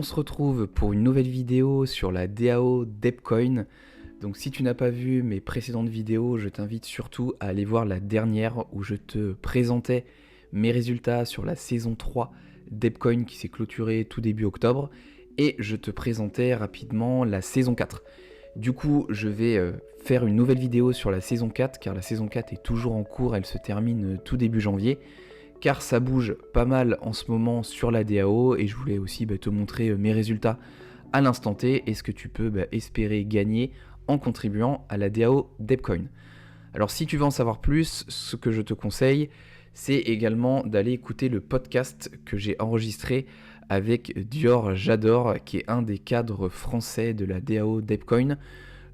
se retrouve pour une nouvelle vidéo sur la DAO Depcoin. Donc si tu n'as pas vu mes précédentes vidéos, je t'invite surtout à aller voir la dernière où je te présentais mes résultats sur la saison 3 Depcoin qui s'est clôturée tout début octobre et je te présentais rapidement la saison 4. Du coup, je vais faire une nouvelle vidéo sur la saison 4 car la saison 4 est toujours en cours, elle se termine tout début janvier. Car ça bouge pas mal en ce moment sur la DAO et je voulais aussi te montrer mes résultats à l'instant T et ce que tu peux espérer gagner en contribuant à la DAO Depcoin. Alors si tu veux en savoir plus, ce que je te conseille, c'est également d'aller écouter le podcast que j'ai enregistré avec Dior J'adore, qui est un des cadres français de la DAO Depcoin.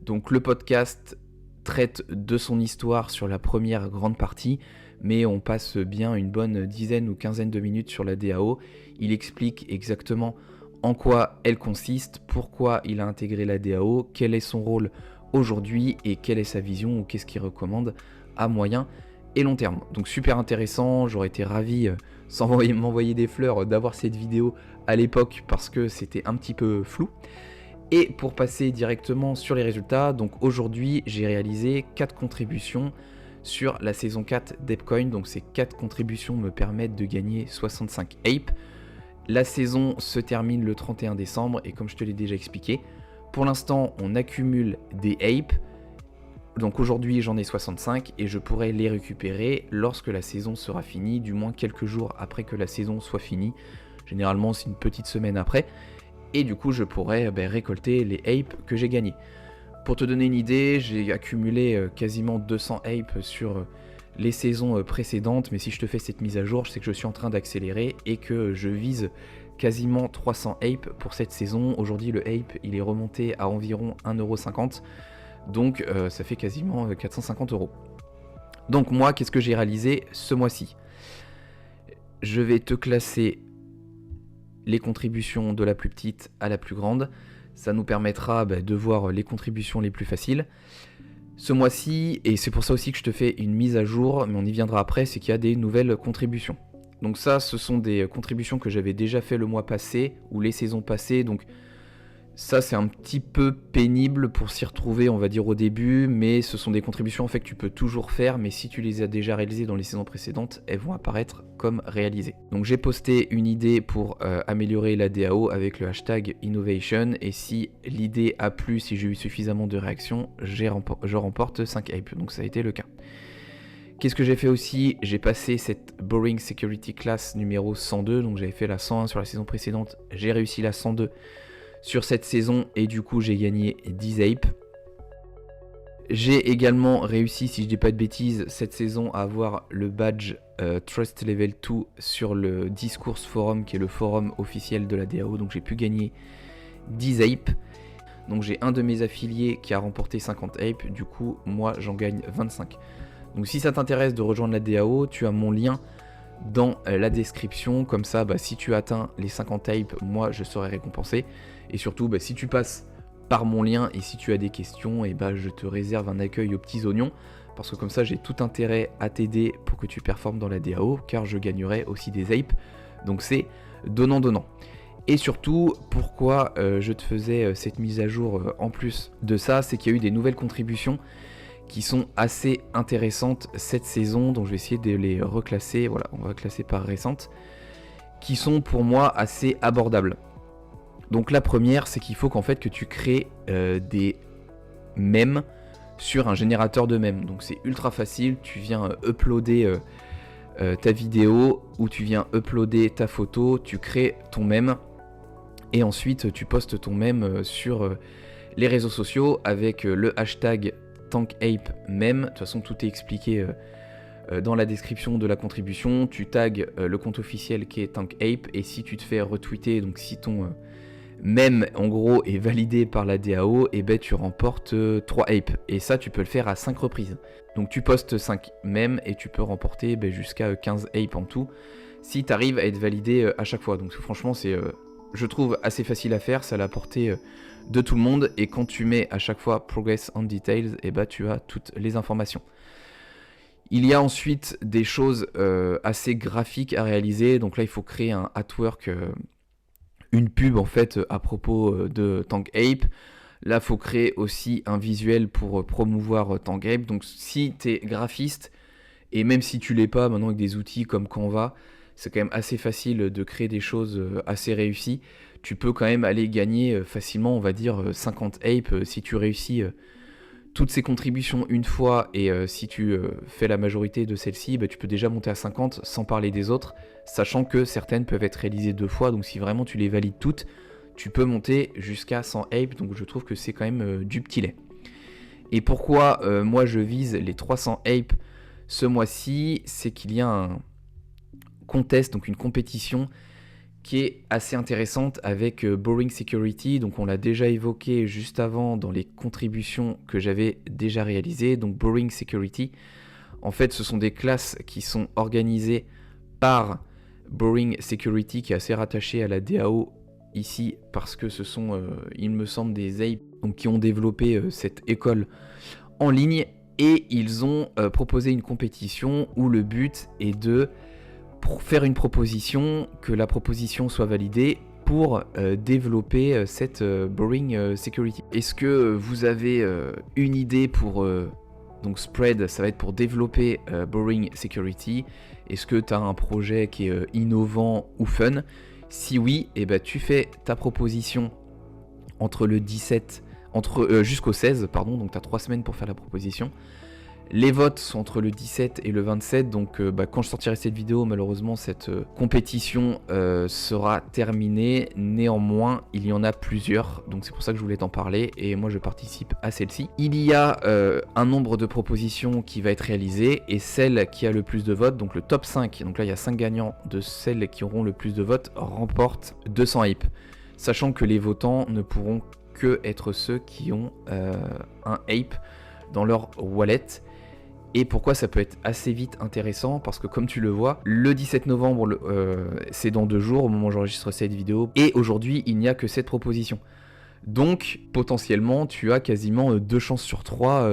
Donc le podcast traite de son histoire sur la première grande partie, mais on passe bien une bonne dizaine ou quinzaine de minutes sur la DAO. Il explique exactement en quoi elle consiste, pourquoi il a intégré la DAO, quel est son rôle aujourd'hui et quelle est sa vision ou qu'est-ce qu'il recommande à moyen et long terme. Donc super intéressant, j'aurais été ravi, sans m'envoyer des fleurs, d'avoir cette vidéo à l'époque parce que c'était un petit peu flou. Et pour passer directement sur les résultats, donc aujourd'hui j'ai réalisé 4 contributions sur la saison 4 Depcoin, donc ces 4 contributions me permettent de gagner 65 APE. La saison se termine le 31 décembre et comme je te l'ai déjà expliqué, pour l'instant on accumule des APE, donc aujourd'hui j'en ai 65 et je pourrai les récupérer lorsque la saison sera finie, du moins quelques jours après que la saison soit finie, généralement c'est une petite semaine après, et du coup je pourrai récolter les APE que j'ai gagnés. Pour te donner une idée, j'ai accumulé quasiment 200 APE sur les saisons précédentes, mais si je te fais cette mise à jour, je sais que je suis en train d'accélérer et que je vise quasiment 300 APE pour cette saison. Aujourd'hui, le APE, il est remonté à environ 1,50€, donc ça fait quasiment 450€. Donc moi, qu'est-ce que j'ai réalisé ce mois-ci ? Je vais te classer les contributions de la plus petite à la plus grande. Ça nous permettra de voir les contributions les plus faciles. Ce mois-ci, et c'est pour ça aussi que je te fais une mise à jour, mais on y viendra après, c'est qu'il y a des nouvelles contributions. Donc ça, ce sont des contributions que j'avais déjà fait le mois passé, ou les saisons passées, donc ça c'est un petit peu pénible pour s'y retrouver, on va dire au début, mais ce sont des contributions en fait que tu peux toujours faire, mais si tu les as déjà réalisées dans les saisons précédentes, elles vont apparaître comme réalisées. Donc j'ai posté une idée pour améliorer la DAO avec le hashtag Innovation, et si l'idée a plu, si j'ai eu suffisamment de réactions, je remporte 5 hype, donc ça a été le cas. Qu'est-ce que j'ai fait aussi ? J'ai passé cette Boring Security Class numéro 102, donc j'avais fait la 101 sur la saison précédente, j'ai réussi la 102 sur cette saison et du coup j'ai gagné 10 APE. J'ai également réussi, si je dis pas de bêtises, cette saison à avoir le badge Trust Level 2 sur le Discourse Forum qui est le forum officiel de la DAO, donc j'ai pu gagner 10 APE. Donc j'ai un de mes affiliés qui a remporté 50 APE, du coup moi j'en gagne 25. Donc si ça t'intéresse de rejoindre la DAO, tu as mon lien dans la description, comme ça si tu atteins les 50 APE, moi je serai récompensé. Et surtout si tu passes par mon lien et si tu as des questions, et je te réserve un accueil aux petits oignons, parce que comme ça j'ai tout intérêt à t'aider pour que tu performes dans la DAO, car je gagnerai aussi des APE, donc c'est donnant-donnant. Et surtout, pourquoi je te faisais cette mise à jour en plus de ça, c'est qu'il y a eu des nouvelles contributions qui sont assez intéressantes cette saison, donc je vais essayer de les reclasser, voilà, on va classer par récente, qui sont pour moi assez abordables. Donc la première, c'est qu'il faut qu'en fait que tu crées des mèmes sur un générateur de mèmes. Donc c'est ultra facile, tu viens uploader ta vidéo ou tu viens uploader ta photo, tu crées ton mème et ensuite tu postes ton mème sur les réseaux sociaux avec le hashtag TankApeMeme. De toute façon tout est expliqué dans la description de la contribution. Tu tags le compte officiel qui est TankApe et si tu te fais retweeter, donc si ton mème en gros est validé par la DAO, et tu remportes 3 APE. Et ça tu peux le faire à 5 reprises. Donc tu postes 5 mèmes et tu peux remporter jusqu'à 15 APE en tout, si tu arrives à être validé à chaque fois. Donc franchement c'est, je trouve, assez facile à faire, ça a la portée de tout le monde. Et quand tu mets à chaque fois Progress and Details, tu as toutes les informations. Il y a ensuite des choses assez graphiques à réaliser. Donc là il faut créer un artwork une pub en fait à propos de Tank Ape. Là, il faut créer aussi un visuel pour promouvoir Tank Ape. Donc si tu es graphiste, et même si tu l'es pas maintenant avec des outils comme Canva, c'est quand même assez facile de créer des choses assez réussies. Tu peux quand même aller gagner facilement, on va dire 50 Ape si tu réussis toutes ces contributions une fois, et si tu fais la majorité de celles-ci, tu peux déjà monter à 50 sans parler des autres, sachant que certaines peuvent être réalisées 2 fois, donc si vraiment tu les valides toutes, tu peux monter jusqu'à 100 Ape, donc je trouve que c'est quand même du petit lait. Et pourquoi moi je vise les 300 Ape ce mois-ci, c'est qu'il y a un contest, donc une compétition qui est assez intéressante avec Boring Security. Donc on l'a déjà évoqué juste avant dans les contributions que j'avais déjà réalisées. Donc Boring Security, en fait ce sont des classes qui sont organisées par Boring Security, qui est assez rattaché à la DAO ici, parce que ce sont, il me semble, des apes donc, qui ont développé cette école en ligne, et ils ont proposé une compétition où le but est de faire une proposition, que la proposition soit validée pour développer cette Boring Security. Est-ce que vous avez une idée pour donc Spread, ça va être pour développer Boring Security? Est-ce que tu as un projet qui est innovant ou fun? Si oui, tu fais ta proposition entre le 17 jusqu'au 16, pardon, donc tu as 3 semaines pour faire la proposition. Les votes sont entre le 17 et le 27, donc quand je sortirai cette vidéo, malheureusement cette compétition sera terminée. Néanmoins, il y en a plusieurs, donc c'est pour ça que je voulais t'en parler, et moi je participe à celle-ci. Il y a un nombre de propositions qui va être réalisé, et celle qui a le plus de votes, donc le top 5, donc là il y a 5 gagnants, de celles qui auront le plus de votes, remporte 200 Ape. Sachant que les votants ne pourront que être ceux qui ont un Ape dans leur wallet. Et pourquoi ça peut être assez vite intéressant? Parce que comme tu le vois, le 17 novembre, c'est dans 2 jours au moment où j'enregistre cette vidéo, et aujourd'hui il n'y a que cette proposition. Donc potentiellement tu as quasiment 2 chances sur 3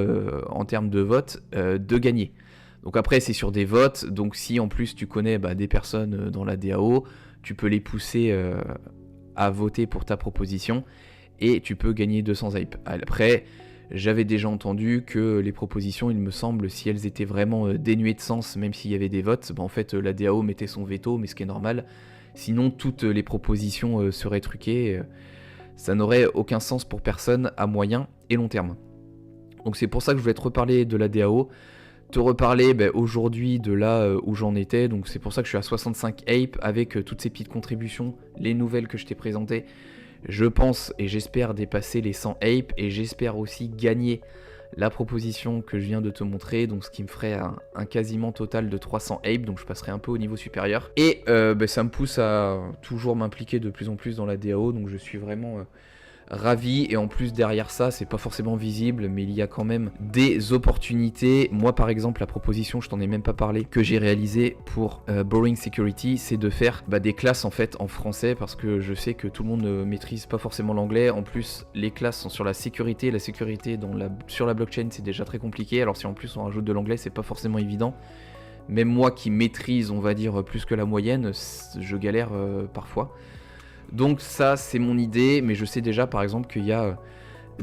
en termes de vote de gagner. Donc après c'est sur des votes, donc si en plus tu connais des personnes dans la DAO, tu peux les pousser à voter pour ta proposition, et tu peux gagner 200 Ape. Après, j'avais déjà entendu que les propositions, il me semble, si elles étaient vraiment dénuées de sens, même s'il y avait des votes, en fait la DAO mettait son veto, mais ce qui est normal. Sinon, toutes les propositions seraient truquées. Ça n'aurait aucun sens pour personne à moyen et long terme. Donc c'est pour ça que je voulais te reparler de la DAO, te reparler aujourd'hui de là où j'en étais. Donc c'est pour ça que je suis à 65 Ape avec toutes ces petites contributions, les nouvelles que je t'ai présentées. Je pense et j'espère dépasser les 100 Ape, et j'espère aussi gagner la proposition que je viens de te montrer, donc ce qui me ferait un quasiment total de 300 Ape, donc je passerai un peu au niveau supérieur. Et ça me pousse à toujours m'impliquer de plus en plus dans la DAO, donc je suis vraiment ravi. Et en plus derrière ça, c'est pas forcément visible, mais il y a quand même des opportunités. Moi par exemple, la proposition, je t'en ai même pas parlé, que j'ai réalisée pour Boring Security, c'est de faire des classes en fait en français, parce que je sais que tout le monde ne maîtrise pas forcément l'anglais. En plus les classes sont sur la sécurité sur la blockchain, c'est déjà très compliqué, alors si en plus on rajoute de l'anglais, c'est pas forcément évident. Même moi qui maîtrise, on va dire, plus que la moyenne, je galère parfois. Donc ça c'est mon idée, mais je sais déjà par exemple qu'il y a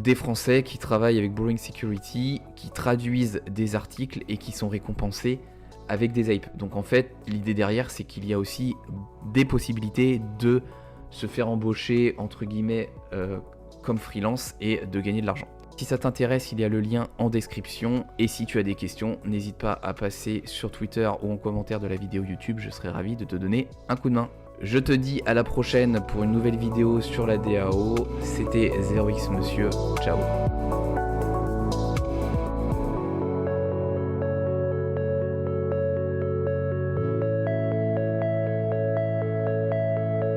des Français qui travaillent avec Boring Security, qui traduisent des articles et qui sont récompensés avec des apes. Donc en fait l'idée derrière, c'est qu'il y a aussi des possibilités de se faire embaucher entre guillemets comme freelance et de gagner de l'argent. Si ça t'intéresse, il y a le lien en description, et si tu as des questions, n'hésite pas à passer sur Twitter ou en commentaire de la vidéo YouTube, je serai ravi de te donner un coup de main. Je te dis à la prochaine pour une nouvelle vidéo sur la DAO. C'était 0x Monsieur. Ciao.